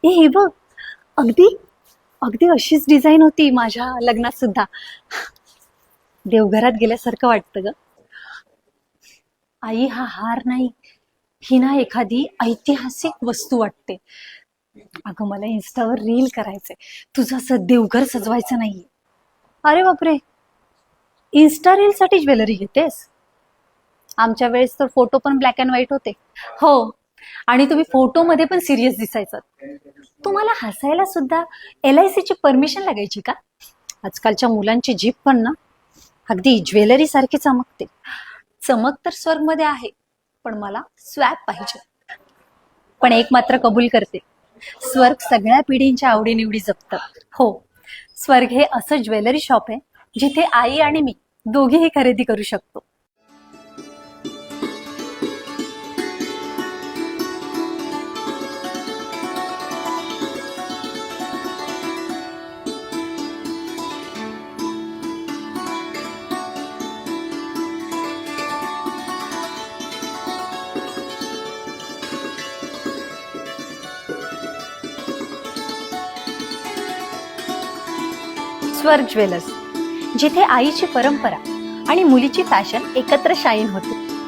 ए हे बघ, अगदी अगदी अशीच डिझाईन होती माझ्या लग्नात सुद्धा. देवघरात गेल्यासारखं वाटतं ग. आई, हा हार नाही, ही ना एखादी ऐतिहासिक वस्तू वाटते. अगं, मला इन्स्टावर रील करायचंय. तुझं असं देवघर सजवायचं नाहीये. अरे बापरे, इन्स्टा रील साठी ज्वेलरी घेतेस? आमच्या वेळेस तर फोटो पण ब्लॅक अँड व्हाईट होते. हो, आणि तुम्ही फोटोमध्ये पण सिरियस दिसायचं. तुम्हाला हसायला सुद्धा LIC ची परमिशन लागायची का? आजकालच्या मुलांची जीभ पण ना अगदी ज्वेलरी सारखी चमकते. चमक तर स्वर्ग मध्ये आहे, पण मला स्वॅग पाहिजे. पण एक मात्र कबूल करते, स्वर्ग सगळ्या पिढींच्या आवडीनिवडी जपतं. हो, स्वर्ग हे असं ज्वेलरी शॉप आहे जिथे आई आणि मी दोघेही खरेदी करू शकतो. स्वर्ग ज्वेलर्स, जिथे आईची परंपरा आणि मुलीची फॅशन एकत्र शाईन होते.